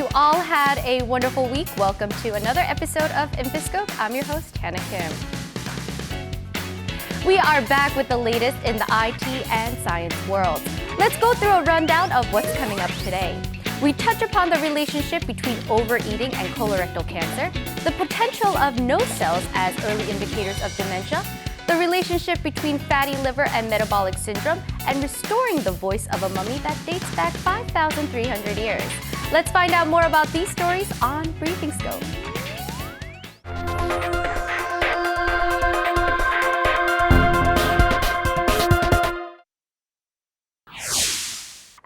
you all had a wonderful week. Welcome to another episode of InfoScope. I'm your host, Hannah Kim. We are back with the latest in the IT and science world. Let's go through a rundown of what's coming up today. We touch upon the relationship between overeating and colorectal cancer, the potential of no cells as early indicators of dementia, the relationship between fatty liver and metabolic syndrome, and restoring the voice of a mummy that dates back 5,300 years. Let's find out more about these stories on Briefing Scope.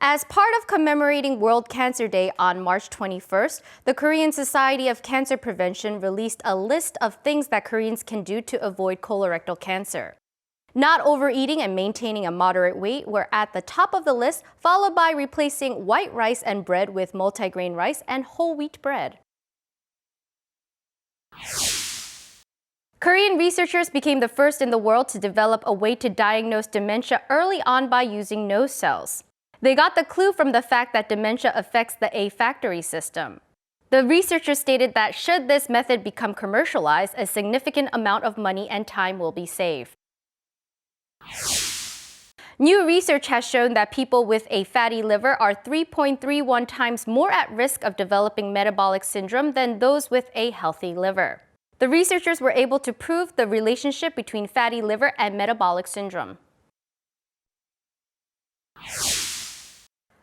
As part of commemorating World Cancer Day on March 21st, the Korean Society of Cancer Prevention released a list of things that Koreans can do to avoid colorectal cancer. Not overeating and maintaining a moderate weight were at the top of the list, followed by replacing white rice and bread with multigrain rice and whole wheat bread. Korean researchers became the first in the world to develop a way to diagnose dementia early on by using nose cells. They got the clue from the fact that dementia affects the olfactory system. The researchers stated that should this method become commercialized, a significant amount of money and time will be saved. New research has shown that people with a fatty liver are 3.31 times more at risk of developing metabolic syndrome than those with a healthy liver. The researchers were able to prove the relationship between fatty liver and metabolic syndrome.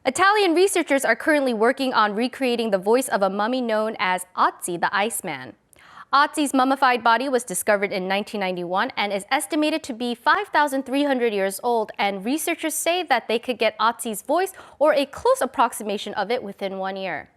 Italian researchers are currently working on recreating the voice of a mummy known as Otzi, the Iceman. Otzi's mummified body was discovered in 1991 and is estimated to be 5,300 years old, and researchers say that they could get Otzi's voice or a close approximation of it within 1 year.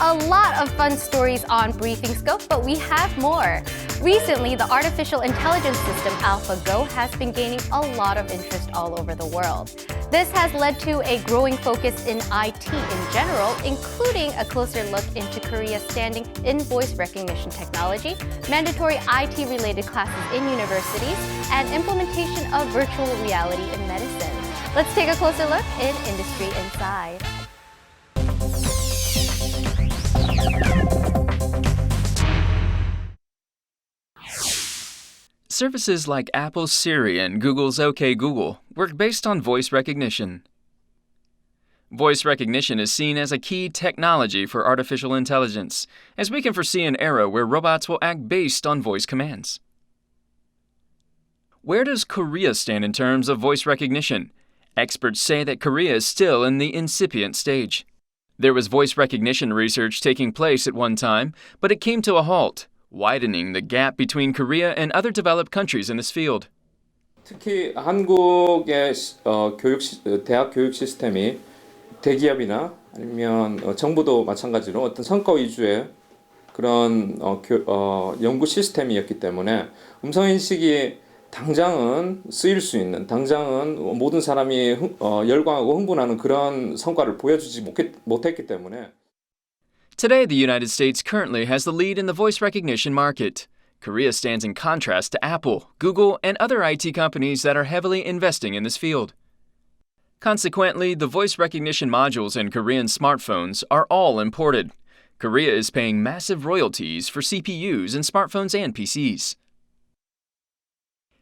A lot of fun stories on Briefing Scope, but we have more. Recently, the artificial intelligence system AlphaGo has been gaining a lot of interest all over the world. This has led to a growing focus in IT in general, including a closer look into Korea's standing in voice recognition technology, mandatory IT-related classes in universities, and implementation of virtual reality in medicine. Let's take a closer look in Industry Inside. Services like Apple's Siri and Google's OK Google work based on voice recognition. Voice recognition is seen as a key technology for artificial intelligence, as we can foresee an era where robots will act based on voice commands. Where does Korea stand in terms of voice recognition? Experts say that Korea is still in the incipient stage. There was voice recognition research taking place at one time, but it came to a halt, widening the gap between Korea and other developed countries in this field. 특히 한국의 대학 교육 시스템이 대기업이나 아니면 정부도 마찬가지로 어떤 성과 위주의 그런 연구 시스템이었기 때문에 음성 인식이 당장은 쓰일 수 있는, 당장은 모든 사람이 열광하고 흥분하는 그런 성과를 보여주지 못했기 때문에. Today, the United States currently has the lead in the voice recognition market. Korea stands in contrast to Apple, Google, and other IT companies that are heavily investing in this field. Consequently, the voice recognition modules in Korean smartphones are all imported. Korea is paying massive royalties for CPUs in smartphones and PCs.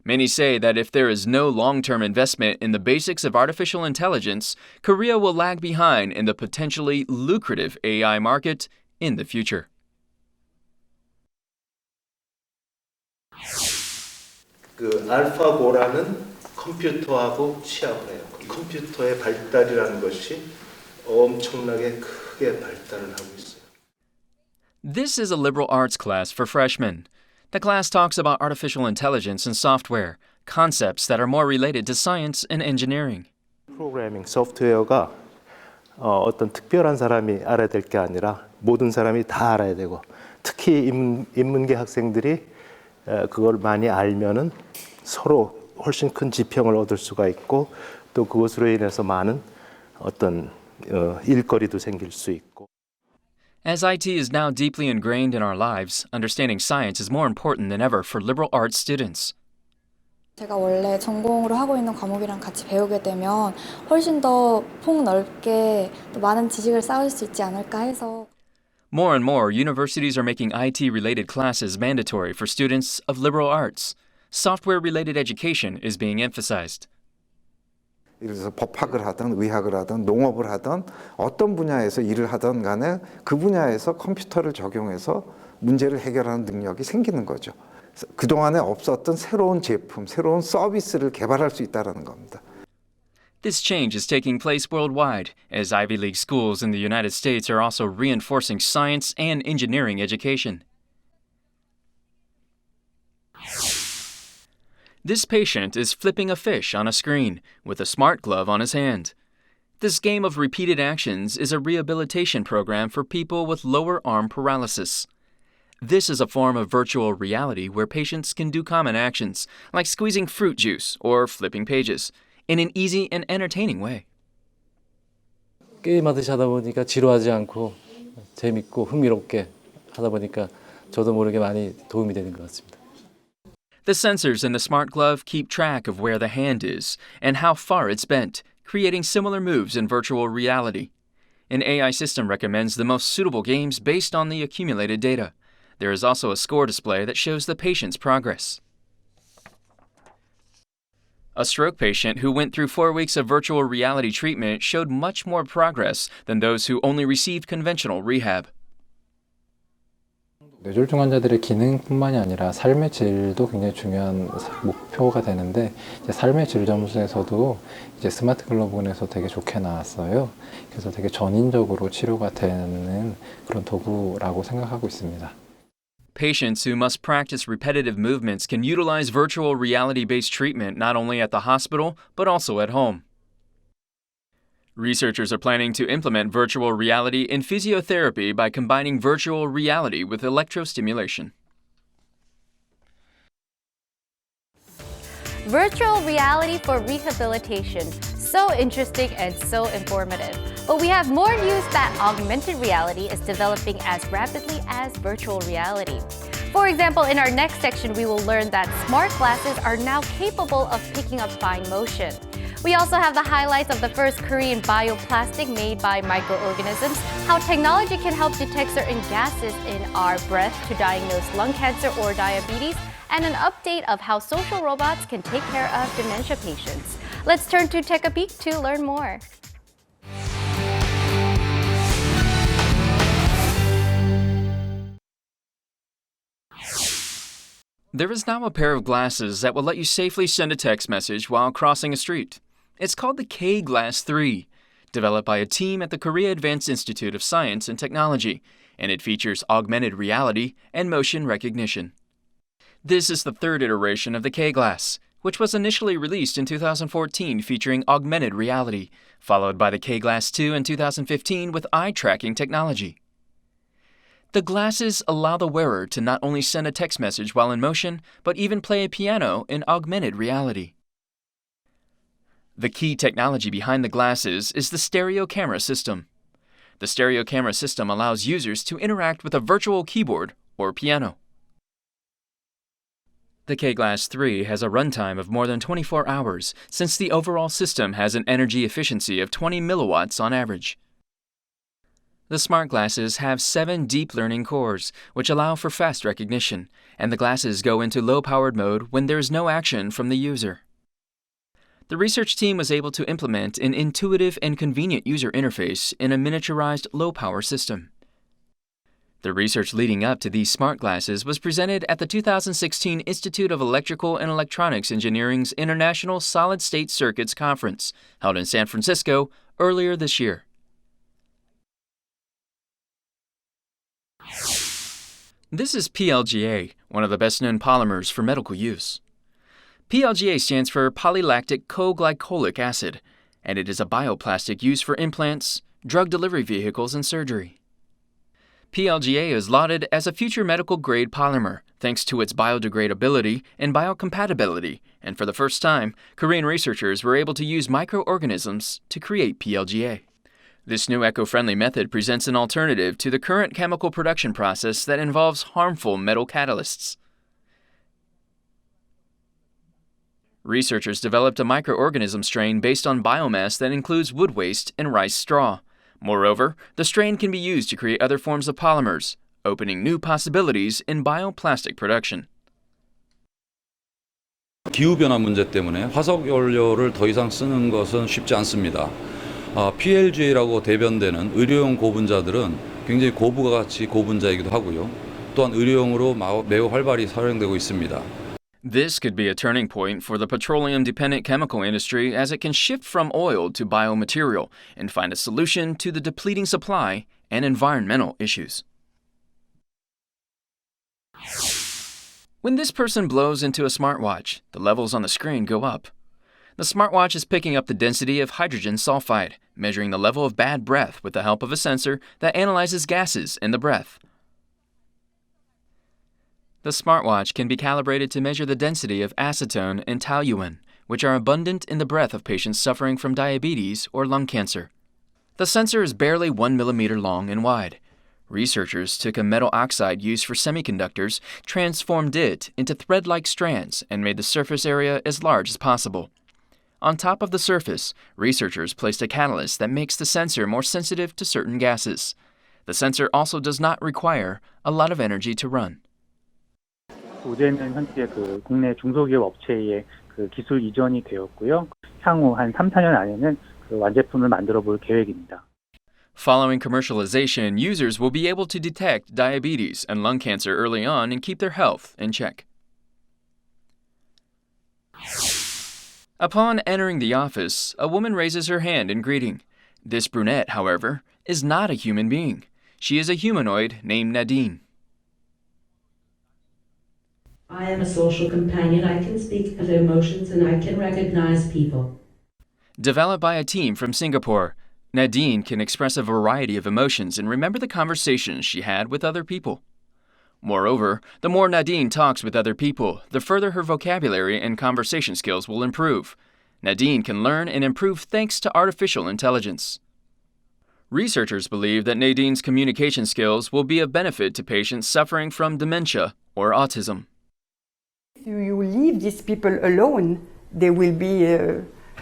Many say that if there is no long-term investment in the basics of artificial intelligence, Korea will lag behind in the potentially lucrative AI market in the future. 그 알파고라는 컴퓨터하고 취합을 해요. 컴퓨터의 발달이라는 것이 엄청나게 크게 발달을 하고 있어요. This is a liberal arts class for freshmen. The class talks about artificial intelligence and software, concepts that are more related to science and engineering. 프로그래밍 소프트웨어가 어떤 특별한 사람이 알아야 될 게 아니라 모든 사람이 다 알아야 되고, 특히 인문계 학생들이 그걸 많이 알면은 서로 훨씬 큰 지평을 얻을 수가 있고, 또 그것으로 인해서 많은 어떤 일거리도 생길 수 있고. As IT is now deeply ingrained in our lives, understanding science is more important than ever for liberal arts students. 제가 원래 전공으로 하고 있는 과목이랑 같이 배우게 되면 훨씬 더 폭넓게 또 많은 지식을 쌓을 수 있지 않을까 해서. More and more, universities are making IT-related classes mandatory for students of liberal arts. Software-related education is being emphasized. 예를 들어서 법학을 하든 의학을 하든 농업을 하든 어떤 분야에서 일을 하든 간에 그 분야에서 컴퓨터를 적용해서 문제를 해결하는 능력이 생기는 거죠. 그동안에 없었던 새로운 제품, 새로운 서비스를 개발할 수 있다는 겁니다. This change is taking place worldwide, as Ivy League schools in the United States are also reinforcing science and engineering education. This patient is flipping a fish on a screen with a smart glove on his hand. This game of repeated actions is a rehabilitation program for people with lower arm paralysis. This is a form of virtual reality where patients can do common actions, like squeezing fruit juice or flipping pages, in an easy and entertaining way. 게임하듯이 하다 보니까 지루하지 않고 재밌고 흥미롭게 하다 보니까 저도 모르게 많이 도움이 되는 것 같습니다. The sensors in the smart glove keep track of where the hand is and how far it's bent, creating similar moves in virtual reality. An AI system recommends the most suitable games based on the accumulated data. There is also a score display that shows the patient's progress. A stroke patient who went through 4 weeks of virtual reality treatment showed much more progress than those who only received conventional rehab. 뇌졸중 환자들의 기능뿐만이 아니라 삶의 질도 굉장히 중요한 목표가 되는데 이제 삶의 질 점수에서도 이제 스마트 글러브에서 되게 좋게 나왔어요. 그래서 되게 전인적으로 치료가 되는 그런 도구라고 생각하고 있습니다. Patients who must practice repetitive movements can utilize virtual reality-based treatment not only at the hospital, but also at home. Researchers are planning to implement virtual reality in physiotherapy by combining virtual reality with electrostimulation. Virtual reality for rehabilitation. So interesting and so informative. But we have more news that augmented reality is developing as rapidly as virtual reality. For example, in our next section, we will learn that smart glasses are now capable of picking up fine motion. We also have the highlights of the first Korean bioplastic made by microorganisms, how technology can help detect certain gases in our breath to diagnose lung cancer or diabetes, and an update of how social robots can take care of dementia patients. Let's turn to Take a Peek to learn more. There is now a pair of glasses that will let you safely send a text message while crossing a street. It's called the K-Glass 3, developed by a team at the Korea Advanced Institute of Science and Technology, and it features augmented reality and motion recognition. This is the third iteration of the K-Glass, which was initially released in 2014 featuring augmented reality, followed by the K-Glass 2 in 2015 with eye-tracking technology. The glasses allow the wearer to not only send a text message while in motion, but even play a piano in augmented reality. The key technology behind the glasses is the stereo camera system. The stereo camera system allows users to interact with a virtual keyboard or piano. The K-Glass 3 has a runtime of more than 24 hours, since the overall system has an energy efficiency of 20 milliwatts on average. The smart glasses have 7 deep learning cores, which allow for fast recognition, and the glasses go into low-powered mode when there is no action from the user. The research team was able to implement an intuitive and convenient user interface in a miniaturized low-power system. The research leading up to these smart glasses was presented at the 2016 Institute of Electrical and Electronics Engineering's International Solid-State Circuits Conference, held in San Francisco earlier this year. This is PLGA, one of the best-known polymers for medical use. PLGA stands for polylactic co-glycolic acid, and it is a bioplastic used for implants, drug delivery vehicles, and surgery. PLGA is lauded as a future medical-grade polymer thanks to its biodegradability and biocompatibility, and for the first time, Korean researchers were able to use microorganisms to create PLGA. This new eco-friendly method presents an alternative to the current chemical production process that involves harmful metal catalysts. Researchers developed a microorganism strain based on biomass that includes wood waste and rice straw. Moreover, the strain can be used to create other forms of polymers, opening new possibilities in bioplastic production. 기후변화 문제 때문에 화석 연료를 더 이상 쓰는 것은 쉽지 않습니다. PLGA라고 대변되는 의료용 고분자들은 굉장히 고부가 가치 고분자이기도 하고요. 또한 의료용으로 매우 활발히 사용되고 있습니다. This could be a turning point for the petroleum-dependent chemical industry as it can shift from oil to biomaterial and find a solution to the depleting supply and environmental issues. When this person blows into a smartwatch, the levels on the screen go up. The smartwatch is picking up the density of hydrogen sulfide, measuring the level of bad breath with the help of a sensor that analyzes gases in the breath. The smartwatch can be calibrated to measure the density of acetone and toluene, which are abundant in the breath of patients suffering from diabetes or lung cancer. The sensor is barely 1 millimeter long and wide. Researchers took a metal oxide used for semiconductors, transformed it into thread-like strands, and made the surface area as large as possible. On top of the surface, researchers placed a catalyst that makes the sensor more sensitive to certain gases. The sensor also does not require a lot of energy to run. 어제는 현재 국내 중소기업 업체에 기술 이전이 되었고요. 향후 한 3, 4년 안에는 완제품을 만들어 볼 계획입니다. Following commercialization, users will be able to detect diabetes and lung cancer early on and keep their health in check. Upon entering the office, a woman raises her hand in greeting. This brunette, however, is not a human being. She is a humanoid named Nadine. I am a social companion. I can speak of emotions and I can recognize people. Developed by a team from Singapore, Nadine can express a variety of emotions and remember the conversations she had with other people. Moreover, the more Nadine talks with other people, the further her vocabulary and conversation skills will improve. Nadine can learn and improve thanks to artificial intelligence. Researchers believe that Nadine's communication skills will be of benefit to patients suffering from dementia or autism. If you leave these people alone, they will be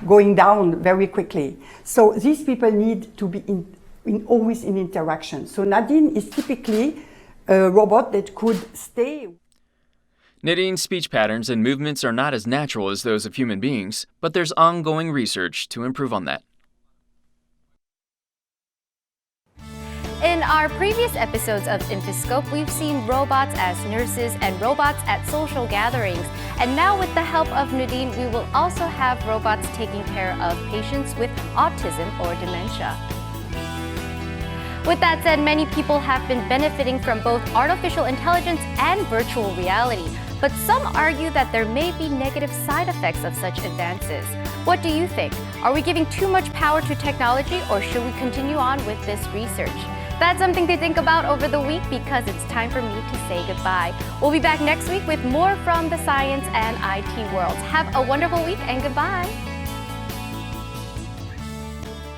going down very quickly. So these people need to be always in interaction. So Nadine is typically a robot that could stay. Nadine's speech patterns and movements are not as natural as those of human beings, but there's ongoing research to improve on that. In our previous episodes of InfoScope, we've seen robots as nurses and robots at social gatherings. And now with the help of Nadine, we will also have robots taking care of patients with autism or dementia. With that said, many people have been benefiting from both artificial intelligence and virtual reality. But some argue that there may be negative side effects of such advances. What do you think? Are we giving too much power to technology, or should we continue on with this research? That's something to think about over the week because it's time for me to say goodbye. We'll be back next week with more from the science and IT worlds. Have a wonderful week and goodbye.